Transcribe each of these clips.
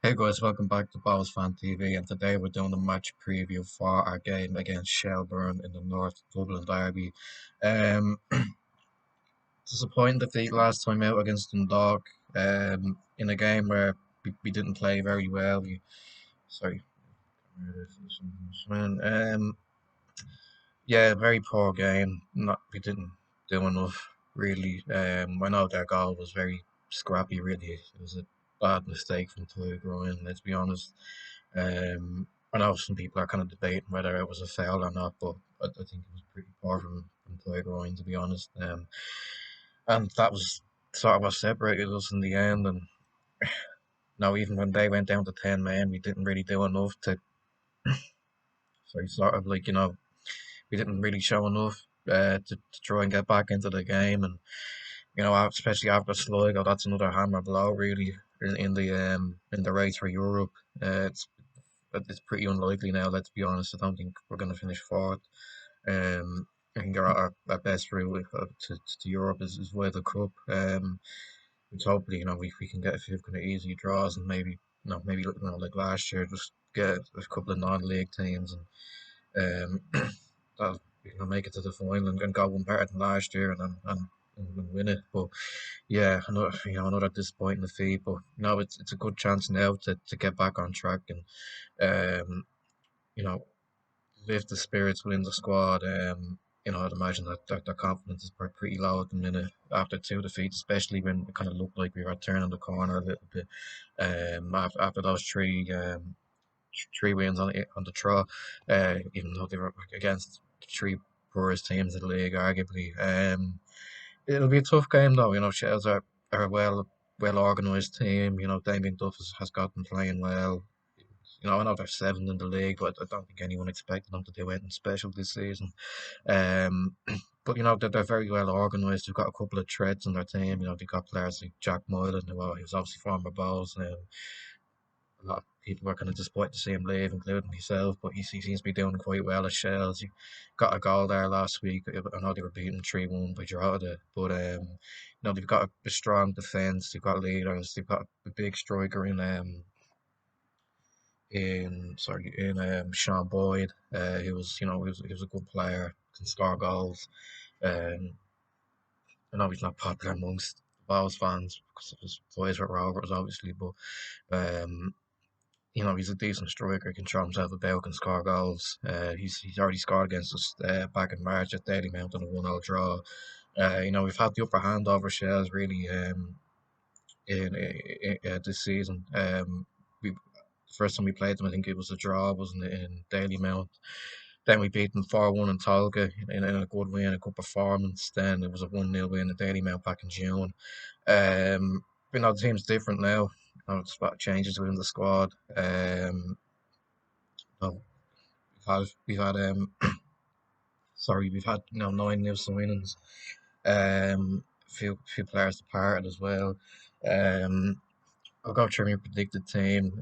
Hey guys, welcome back to Ball's Fan TV, and today we're doing the match preview for our game against Shelbourne in the North Dublin Derby. Um, Disappointing defeat last time out against Dundalk, in a game where we didn't play very well. Sorry, yeah, very poor game. Not we didn't do enough really. I know their goal was very scrappy. Really, it was a bad mistake from Toy Groin. Let's be honest. I know some people are kind of debating whether it was a foul or not, but I think it was pretty poor from Toy Groin, to be honest. And that was sort of what separated us in the end. And now, even when they went down to 10 men, we didn't really do enough to, sorry, sort of like, we didn't really show enough to try and get back into the game. And, especially after Sligo, that's another hammer blow, really, in the race for Europe. It's pretty unlikely now, let's be honest. I don't think we're going to finish fourth. I think our best route to Europe is via the Cup. Which hopefully, we can get a few kind of easy draws and maybe like last year, just get a couple of non-league teams and that'll make it to the final and go one better than last year and win it. But yeah, another disappointing defeat. But it's a good chance now to get back on track and um, you know lift the spirits within the squad. I'd imagine that their confidence is pretty low at the minute after two defeats, especially when it kind of looked like we were turning the corner a little bit. After those three wins on the draw, even though they were against the three poorest teams in the league, arguably. It'll be a tough game though. Shells are a well organised team. Damien Duff has got them playing well. I know they're seventh in the league, but I don't think anyone expected them to do anything special this season. Um, but they're very well organised. They've got a couple of threats in their team. They've got players like Jack Moylan, he was obviously former Bows. A lot of people were kind of disappointed to see him leave, including myself. But he seems to be doing quite well at Shells. He got a goal there last week. I know they were beaten 3-1 by Drogheda, but they've got a strong defence. They've got leaders. They've got a big striker in Sean Boyd. He was a good player, can score goals. Um, I know he's not popular amongst Bowes fans because of his ties with Rovers, obviously, but um, he's a decent striker. He can throw himself about, can score goals. He's already scored against us back in March at Daily Mountain, a 1-0 draw. We've had the upper hand over Shells really in this season. The first time we played them, I think it was a draw, wasn't it, in Daily Mount. Then we beat them 4-1 in Tolga in a good win, a good performance. Then it was a 1-0 win at Daily Mount back in June. The team's different now. It's about changes within the squad. No, we've had we've had 9 new signings. Few players departed as well. Um, I'll go through my predicted team.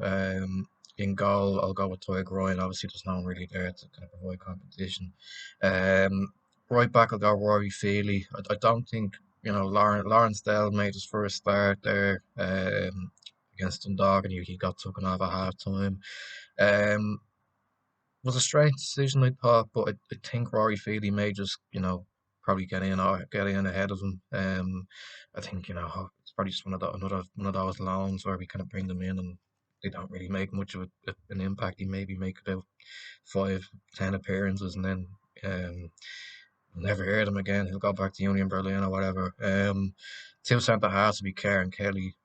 In goal, I'll go with Toy Groin. Obviously, there's no one really there to kind of provide competition. Um, right back, I'll go Rory Feely. I don't think Lawrence Dell made his first start there against Dundalk, and he got taken off at half time. Um, was a strange decision, I thought, but I think Rory Feely may just probably get in ahead of him. I think it's probably just another one of those loans where we kind of bring them in and they don't really make much of an impact. He maybe make about 5, 10 appearances and then we'll never hear them again. He'll go back to Union Berlin or whatever. Two centre halves to be Kerr and Kelly.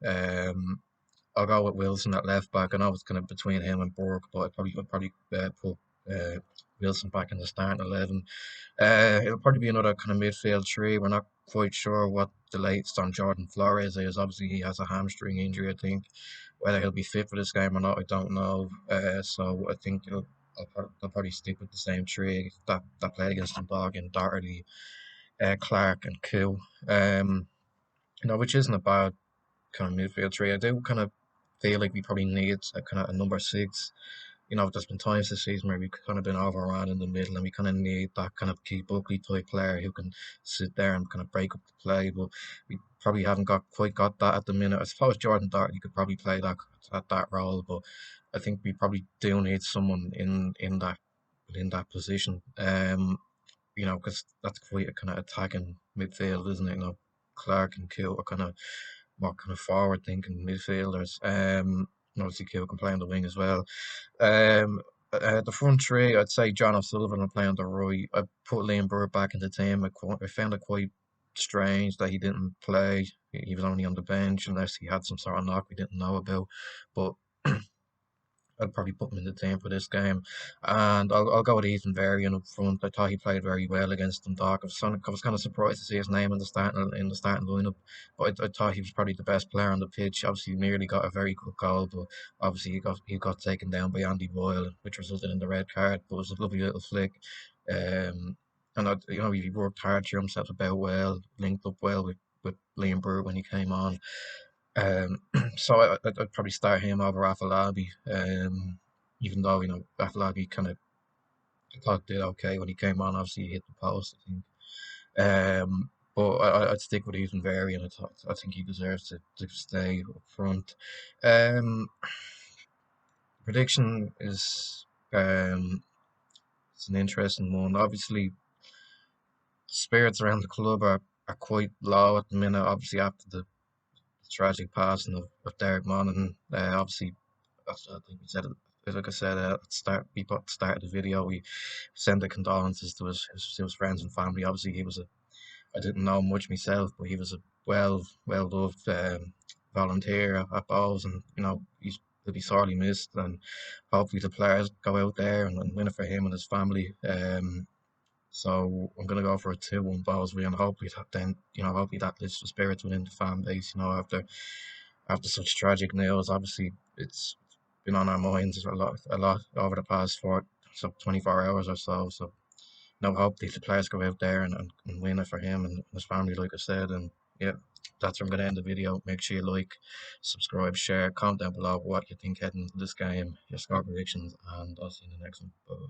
I'll go with Wilson at left back. I know it's kind of between him and Burke, but I'd probably put uh, Wilson back in the starting 11. It'll probably be another kind of midfield three. We're not quite sure what the latest on Jordan Flores is. Obviously, he has a hamstring injury, I think. Whether he'll be fit for this game or not, I don't know. So I think I'll probably stick with the same three that played against Dundalk and Doherty, Clark, and Kill. Which isn't a bad kind of midfield three. I do kind of feel like we probably need a kind of a number six. there's been times this season where we've kind of been overrun in the middle, and we kind of need that kind of key Buckley type player who can sit there and kind of break up the play. But we probably haven't quite got that at the minute. I suppose Jordan Doherty could probably play that role, but I think we probably do need someone in that position. Because that's quite a kind of attacking midfield, isn't it? Clark and Kill are kind of more kind of forward thinking midfielders. Obviously Kill can play on the wing as well. Um, the front three, I'd say John O'Sullivan will play on the right. I put Liam Bird back in the team. I found it quite strange that he didn't play. He was only on the bench unless he had some sort of knock we didn't know about. But I'd probably put him in the team for this game, and I'll go with Ethan Varian up front. I thought he played very well against Dundalk. I was kind of surprised to see his name in the starting lineup, but I thought he was probably the best player on the pitch. Obviously, he nearly got a very good goal, but obviously he got taken down by Andy Boyle, which resulted in the red card. But it was a lovely little flick. Um, and he worked hard, threw himself about well, linked up well with Liam Bird when he came on. Um, so I'd probably start him over Afolabi. Even though Afolabi kind of I thought did okay when he came on. Obviously, he hit the post, I think. But I'd stick with Ethan Varian. I think he deserves to stay up front. Um, Prediction is it's an interesting one. Obviously, spirits around the club are quite low at the minute. Obviously, after the tragic passing of Derek Monaghan. Obviously, I think we said it, like I said at the start, people at the start of the video, we send the condolences to his friends and family. Obviously, I didn't know much myself, but he was a well loved volunteer at Bowes, and he'll be sorely missed. And hopefully, the players go out there and win it for him and his family. So I'm gonna go for a 2-1 Bowes win. Hopefully that lifts the spirits within the fan base. After such tragic news, obviously it's been on our minds a lot over the past 24 hours or so. So hopefully the players go out there and win it for him and his family, like I said. And yeah, that's where I'm gonna end the video. Make sure you like, subscribe, share, comment down below what you think heading into this game, your score predictions, and I'll see you in the next one. Bye.